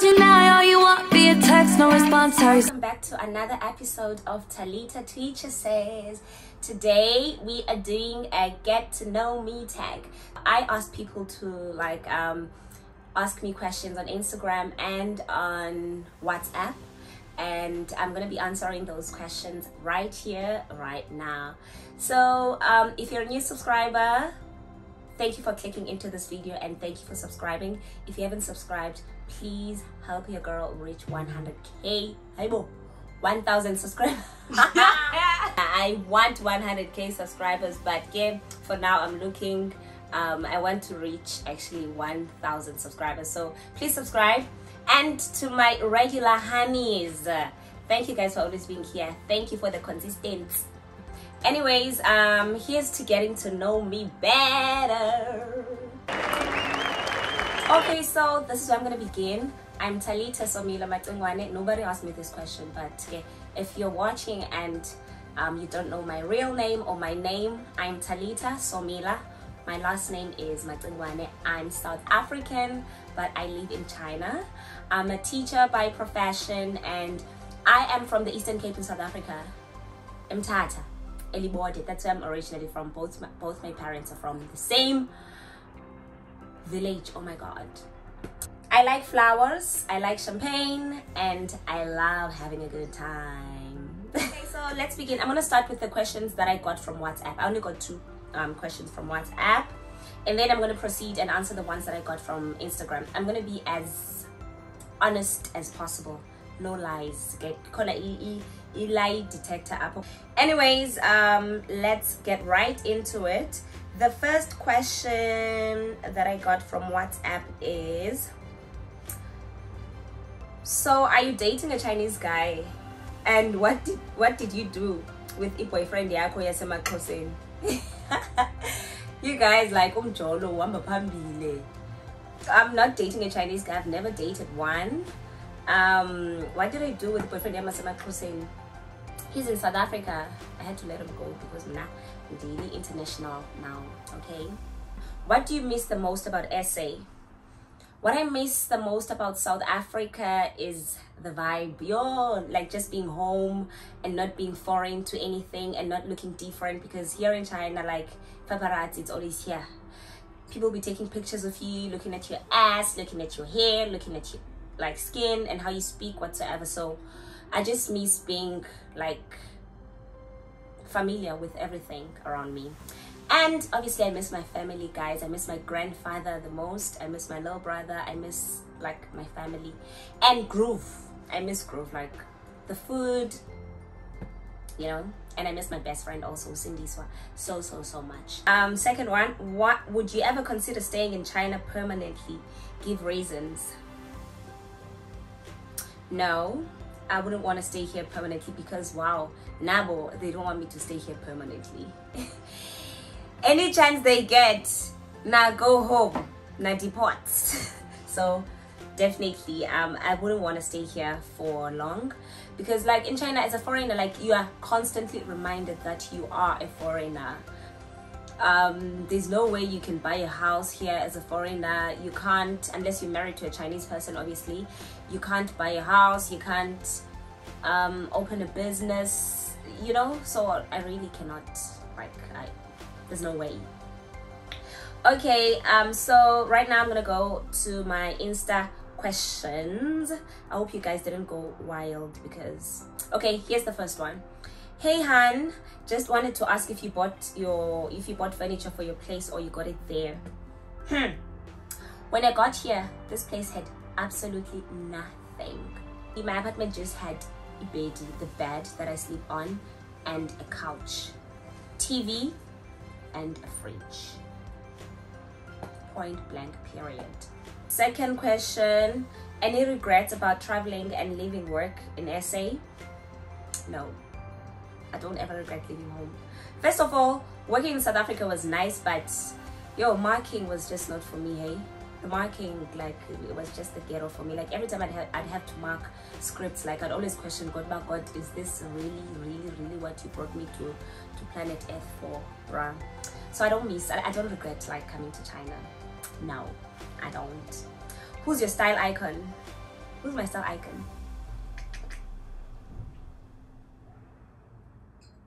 Deny all you want via text, no response. Welcome back to another episode of Talita Teacher Says. Today we are doing a get to know me tag. I asked people to ask me questions on Instagram and on WhatsApp, and I'm gonna be answering those questions right here, right now. So if you're a new subscriber, thank you for clicking into this video and thank you for subscribing. If you haven't subscribed, please help your girl reach 100k. 1,000 subscribers. I want 100k subscribers, but yeah, for now I'm looking, I want to reach actually 1,000 subscribers. So please subscribe. And to my regular honeys, thank you guys for always being here. Thank you for the consistency. Anyways, here's to getting to know me better. Okay, so this is where I'm gonna begin. I'm Talita Somila Matungwane. Nobody asked me this question, but okay, if you're watching and you don't know my real name or my name, I'm Talita Somila. My last name is Matungwane. I'm South African, but I live in China. I'm a teacher by profession, and I am from the Eastern Cape in South Africa. Mthatha, Elibode. That's where I'm originally from. Both my parents are from the same village. Oh my god. I like flowers, I like champagne, and I love having a good time. Okay, so let's begin. I'm gonna start with the questions that I got from WhatsApp. I only got two questions from WhatsApp, and then I'm gonna proceed and answer the ones that I got from Instagram. I'm gonna be as honest as possible, no lies. Okay, lie detector up. Anyways, let's get right into it. The first question that I got from WhatsApp is, so are you dating a Chinese guy, and what did you do with a boyfriend yako yasemaXhoseni? You guys like umjolo wamba phambili. I'm not dating a Chinese guy. I've never dated one. What did I do with boyfriend yasemaXhoseni? He's in South Africa. I had to let him go because I'm daily international now. Okay, what do you miss the most about SA? What I miss the most about South Africa is the vibe. Yo, like just being home and not being foreign to anything and not looking different, because here in China, like paparazzi, it's always here. People be taking pictures of you, looking at your ass, looking at your hair, looking at your like skin and how you speak whatsoever. So I just miss being like familiar with everything around me. And obviously I miss my family, guys. I miss my grandfather the most. I miss my little brother. I miss like my family and groove. I miss groove, like the food, you know. And I miss my best friend also, Cindy, so much. Second one, what would you ever consider staying in China permanently? Give reasons. No, I wouldn't want to stay here permanently because wow, Nabo, they don't want me to stay here permanently. Any chance they get, now go home, now deport. So definitely I wouldn't want to stay here for long, because like in China as a foreigner, like you are constantly reminded that you are a foreigner. There's no way you can buy a house here as a foreigner. You can't, unless you're married to a Chinese person, obviously. You can't buy a house, you can't open a business, you know. So I really cannot, like, there's no way. Okay, so right now I'm gonna go to my Insta questions. I hope you guys didn't go wild, because okay, here's the first one. Hey Han, just wanted to ask if you bought furniture for your place or you got it there. When I got here, this place had absolutely nothing. My apartment just had a bed, the bed that I sleep on, and a couch, TV, and a fridge. Point blank, period. Second question, any regrets about traveling and leaving work in SA? No, I don't ever regret leaving home. First of all, working in South Africa was nice, but yo, marking was just not for me. Hey, the marking, like, it was just the ghetto for me. Like every time I'd have to mark scripts, like I'd always question God, my God, is this really what you brought me to planet Earth for, bruh? So I don't regret like coming to China. No, I don't. Who's your style icon? Who's my style icon?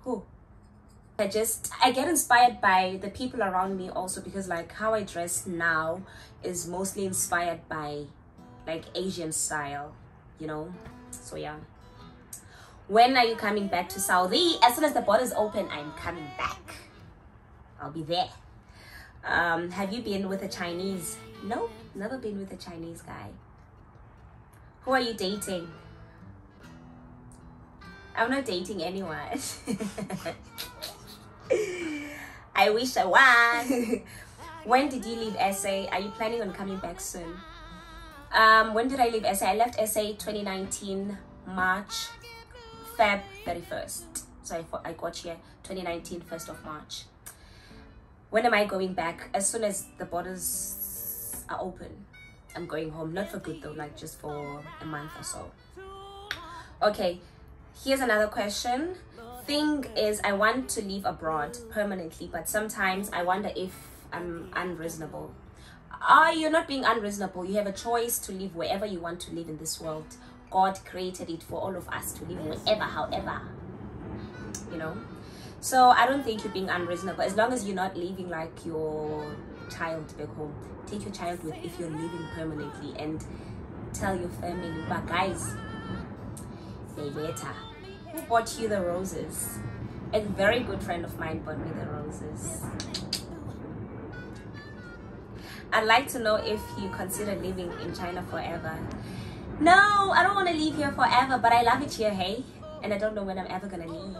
Who? I get inspired by the people around me also, because like how I dress now is mostly inspired by like Asian style, you know. So yeah. When are you coming back to Saudi? As soon as the borders open, I'm coming back. I'll be there. Have you been with a Chinese? No, never been with a Chinese guy. Who are you dating? I'm not dating anyone. I wish I was. When did you leave SA? Are you planning on coming back soon? When did I leave SA? I left SA 2019 March, Feb 31st. So I got here 2019 1st of March. When am I going back? As soon as the borders are open, I'm going home. Not for good though, like just for a month or so. Okay, here's another question. Thing is, I want to live abroad permanently, but sometimes I wonder if I'm unreasonable. You're not being unreasonable. You have a choice to live wherever you want to live in this world. God created it for all of us to live wherever, however, you know. So I don't think you're being unreasonable, as long as you're not leaving like your child back home. Take your child with if you're living permanently, and tell your family, but guys, they better. Who bought you the roses? A very good friend of mine bought me the roses. I'd like to know if you consider living in China forever. No, I don't want to live here forever, but I love it here, hey? And I don't know when I'm ever gonna leave.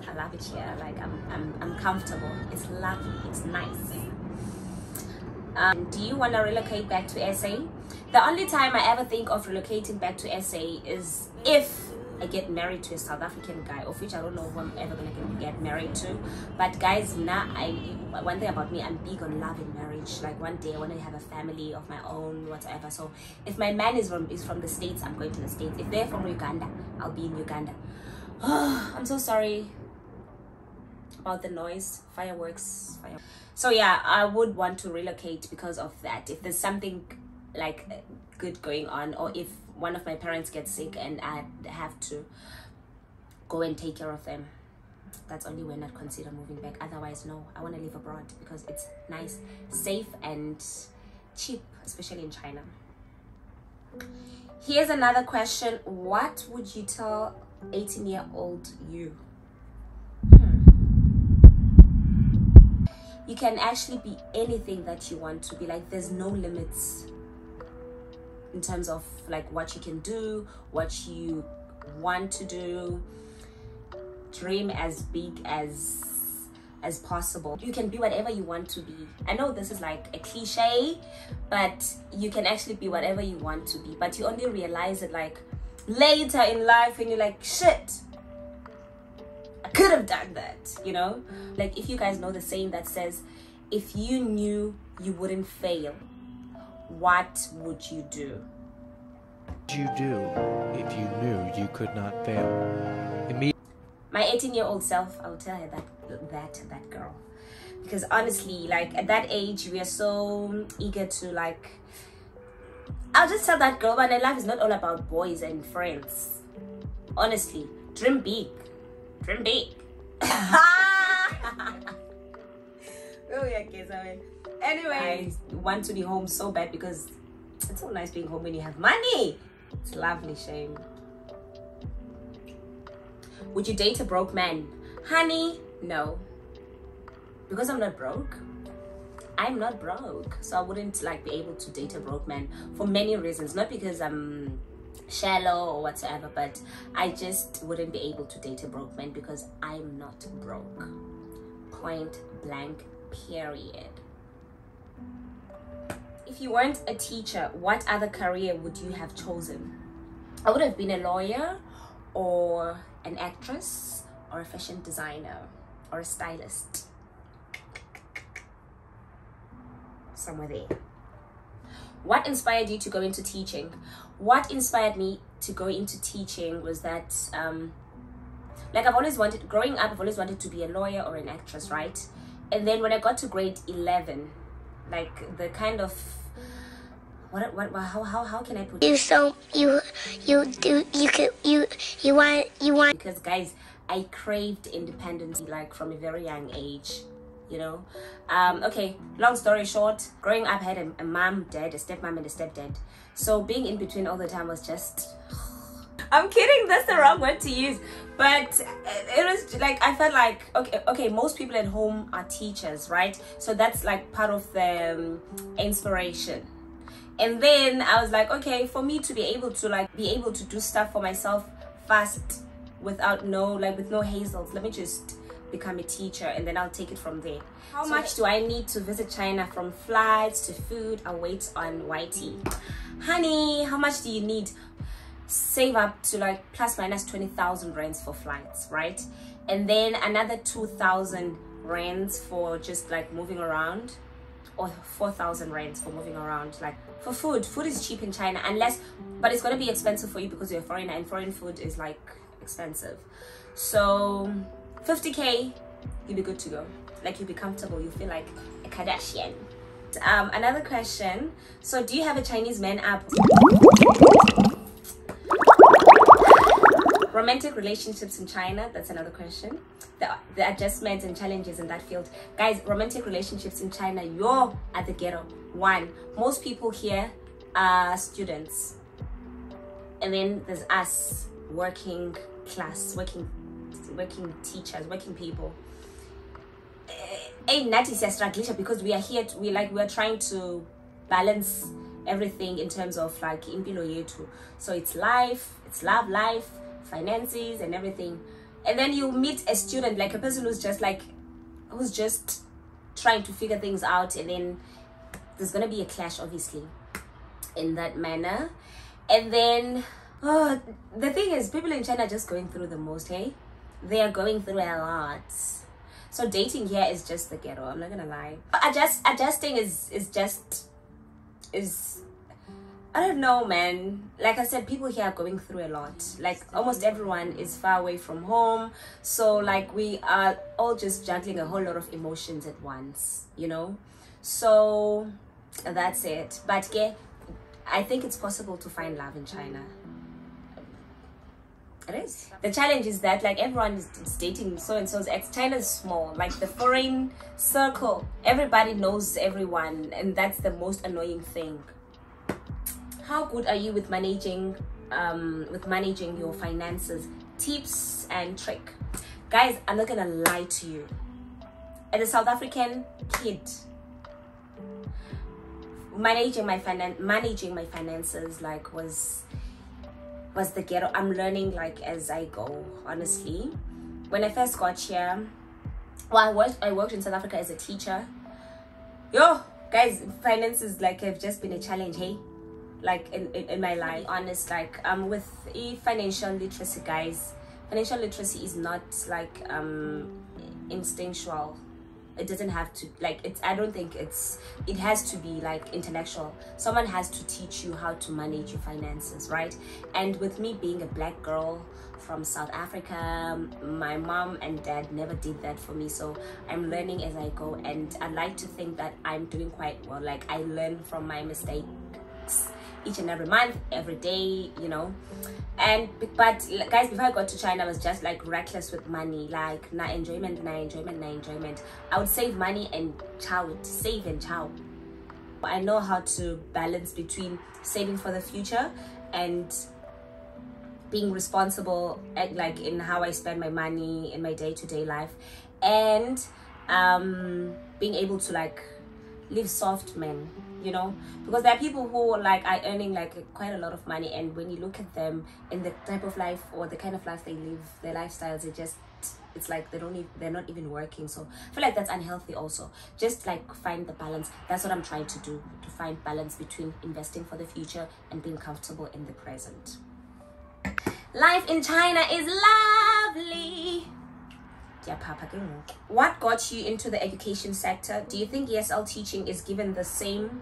I love it here. Like I'm comfortable. It's lovely. It's nice. Do you want to relocate back to SA? The only time I ever think of relocating back to SA is if I get married to a South African guy, of which I don't know who I'm ever gonna get married to. But guys, now one thing about me, I'm big on love and marriage. Like one day I want to have a family of my own, whatever. So if my man is from the States, I'm going to the States. If they're from Uganda, I'll be in Uganda. I'm so sorry about the noise. Fireworks. So yeah, I would want to relocate because of that. If there's something like good going on, or if one of my parents gets sick and I have to go and take care of them, that's only when I'd consider moving back. Otherwise, no, I want to live abroad because it's nice, safe, and cheap, especially in China. Here's another question. What would you tell 18-year-old you? You can actually be anything that you want to be. Like, there's no limits in terms of like what you can do, what you want to do. Dream as big as possible. You can be whatever you want to be. I know this is like a cliche, but you can actually be whatever you want to be, but you only realize it like later in life when you're like, shit, I could have done that, you know. Like, if you guys know the saying that says, if you knew you wouldn't fail, what would you do? What would you do if you knew you could not fail? My 18-year-old self, I would tell her that girl, because honestly, like at that age, we are so eager to like. I'll just tell that girl, man, life is not all about boys and friends. Honestly, dream big, dream big. Oh yeah, kids. Anyway, I want to be home so bad because it's so nice being home when you have money. It's lovely, shame. Would you date a broke man? Honey, no. Because I'm not broke. I'm not broke. So I wouldn't like be able to date a broke man for many reasons. Not because I'm shallow or whatsoever, but I just wouldn't be able to date a broke man because I'm not broke. Point blank, period. If you weren't a teacher, what other career would you have chosen? I would have been a lawyer, or an actress, or a fashion designer, or a stylist. Somewhere there. What inspired you to go into teaching? What inspired me to go into teaching was that like I've always wanted, growing up, I've always wanted to be a lawyer or an actress, right? And then when I got to grade 11, like the kind of how can I put You so you do you want because guys, I craved independence like from a very young age, you know. Okay, long story short, growing up, I had a mom, dad, a stepmom and a stepdad, so being in between all the time was just I'm kidding, that's the wrong word to use, but it was like I felt like okay, most people at home are teachers, right? So that's like part of the inspiration. And then I was like, okay, for me to be able to do stuff for myself fast without with no hazels, let me just become a teacher and then I'll take it from there. How much do I need to visit China, from flights to food? I'll wait on YT. Honey, how much do you need? Save up to like plus minus 20,000 rands for flights, right? And then another 2,000 rands for just like moving around, or 4,000 rands for moving around. Like for food is cheap in China, but it's going to be expensive for you because you're a foreigner and foreign food is like expensive. So 50k, you'll be good to go. Like you'll be comfortable, you feel like a Kardashian. Another question, so do you have a Chinese man app? Romantic relationships in China, that's another question. The adjustments and challenges in that field. Guys, romantic relationships in China, you're at the ghetto. One, most people here are students. And then there's us, working class, working teachers, working people. Ain't that is a struggle because we are here, we're trying to balance everything in terms of like impilo yetu. So it's life, it's love life, finances and everything. And then you meet a student, like a person who's just trying to figure things out, and then there's gonna be a clash obviously in that manner. And then the thing is, people in China are just going through the most, hey? They are going through a lot. So dating here is just the ghetto, I'm not gonna lie. Adjusting is I don't know, man. Like I said, people here are going through a lot. Like almost everyone is far away from home, so like we are all just juggling a whole lot of emotions at once, you know. So that's it. But yeah, I think it's possible to find love in China. It is. The challenge is that like everyone is dating so and so's ex. China is small, like the foreign circle, everybody knows everyone, and that's the most annoying thing. How good are you with managing your finances? Tips and trick. Guys, I'm not gonna lie to you. As a South African kid, managing my finances like was the ghetto. I'm learning like as I go, honestly. When I first got here, well, I worked in South Africa as a teacher. Yo, guys, finances like have just been a challenge, hey? Like in my life, honest, like with financial literacy, guys, financial literacy is not like instinctual. It doesn't have to like I don't think it has to be like intellectual. Someone has to teach you how to manage your finances, right? And with me being a black girl from South Africa, my mom and dad never did that for me, so I'm learning as I go, and I like to think that I'm doing quite well. Like I learn from my mistakes each and every month, every day, you know. But guys, before I got to China, I was just like reckless with money, like na enjoyment. I would save money and chow it, save and chow. I know how to balance between saving for the future and being responsible like in how I spend my money in my day-to-day life, and being able to like live soft, man, you know, because there are people who like are earning like quite a lot of money, and when you look at them in the type of life or the kind of life they live, their lifestyles, it's like they're not even working. So I feel like that's unhealthy also. Just like find the balance. That's what I'm trying to do, to find balance between investing for the future and being comfortable in the present. Life in China is lovely. What got you into the education sector? Do you think ESL teaching is given the same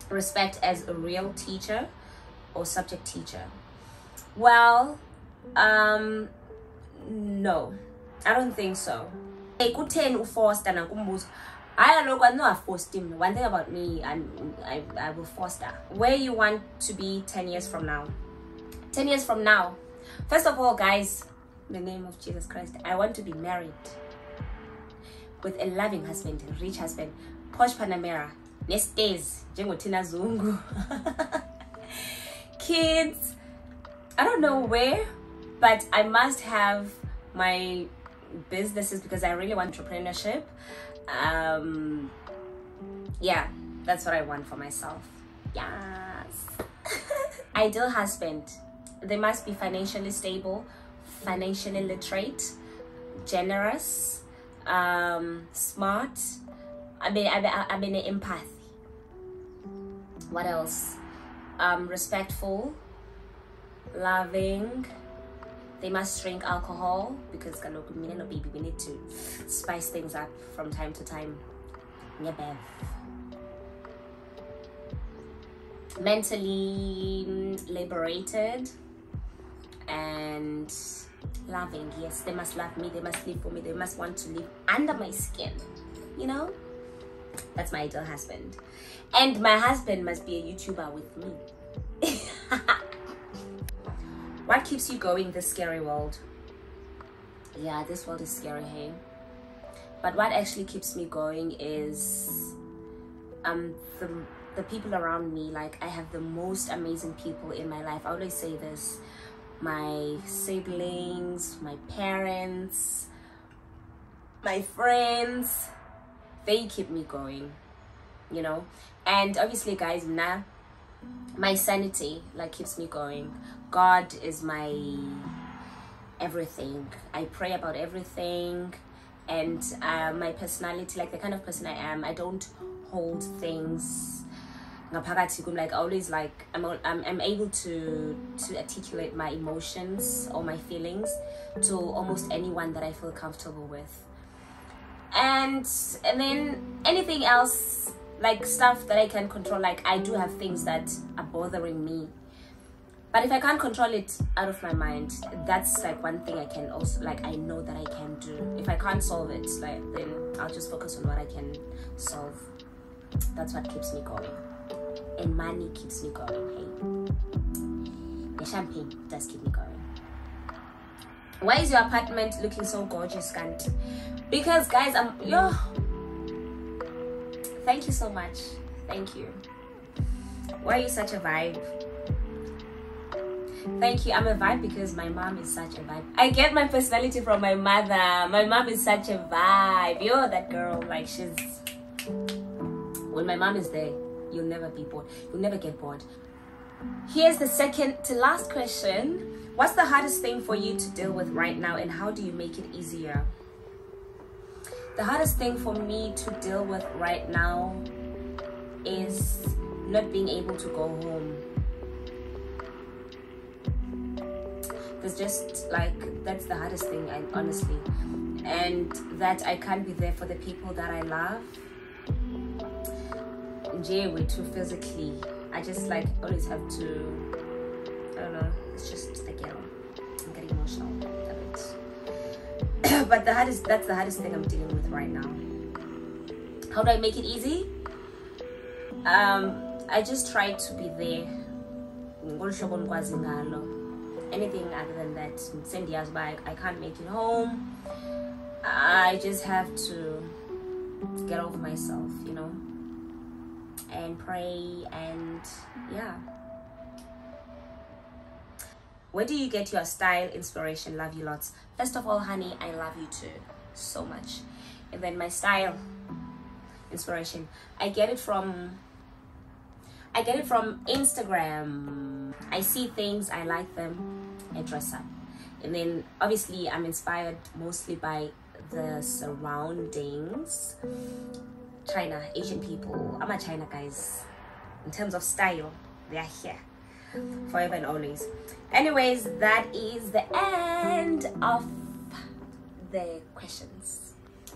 respect as a real teacher or subject teacher? Well, no, I don't think so. I don't know, I forced him. One thing about me, I will foster. Where you want to be 10 years from now? 10 years from now. First of all, guys, in the name of Jesus Christ, I want to be married with a loving husband, a rich husband, Posh Panamera, Nestes, Jengotina Zungu. Kids, I don't know where, but I must have my businesses because I really want entrepreneurship. Yeah, that's what I want for myself. Yes. Ideal husband. They must be financially stable, financially literate, generous, smart. I mean empathy. What else? Respectful, loving. They must drink alcohol because baby, we need to spice things up from time to time. Mentally liberated and loving. Yes, they must love me, they must live for me, they must want to live under my skin, you know. That's my ideal husband. And my husband must be a YouTuber with me. What keeps you going this scary world? Yeah, this world is scary, hey. But what actually keeps me going is the people around me. Like, I have the most amazing people in my life. I always say this: my siblings, my parents, my friends, they keep me going, you know. And obviously, guys, my sanity like keeps me going. God is my everything. I pray about everything. And my personality, like the kind of person I am, I don't hold things. Like, always, like I'm able to articulate my emotions or my feelings to almost anyone that I feel comfortable with. And then anything else, like stuff that I can control, like I do have things that are bothering me, but if I can't control it out of my mind, that's like one thing I can also, like, I know that I can do. If I can't solve it, like, then I'll just focus on what I can solve. That's what keeps me going. And money keeps me going. Hey, the champagne does keep me going. Why is your apartment looking so gorgeous, Kant? Because, guys, thank you so much. Thank you. Why are you such a vibe? Thank you. I'm a vibe because my mom is such a vibe. I get my personality from my mother. My mom is such a vibe. Yo, that girl, like, she's... When my mom is there, you'll never be bored. You'll never get bored. Here's the second to last question. What's the hardest thing for you to deal with right now, and how do you make it easier? The hardest thing for me to deal with right now is not being able to go home. It's just like, that's the hardest thing, honestly. And that I can't be there for the people that I love. Way too physically. I just like always have to, I don't know, it's just, again, I'm getting emotional a bit. But that's the hardest thing I'm dealing with right now. How do I make it easy? I just try to be there. Anything other than that, send years back, I can't make it home. I just have to get over myself, you know, and pray, and yeah. Where do you get your style inspiration? Love you lots. First of all, honey, I love you too so much. And then my style inspiration, I get it from Instagram. I see things, I like them, I dress up. And then obviously I'm inspired mostly by the surroundings. China, Asian people. I'm a China, guys. In terms of style, they are here forever and always. Anyways, that is the end of the questions.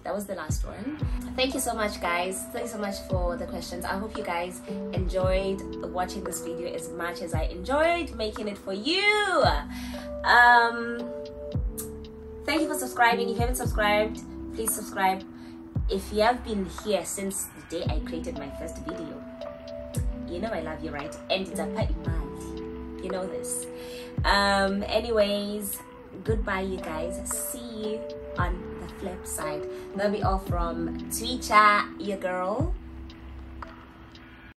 That was the last one. Thank you so much, guys. Thank you so much for the questions. I hope you guys enjoyed watching this video as much as I enjoyed making it for you. Thank you for subscribing. If you haven't subscribed, please subscribe. if you have been here since the day I created my first video, you know I love you, right? And it's a part imali, you know this. Anyways, goodbye you guys, see you on the flip side. That'll be all from Twitter, your girl.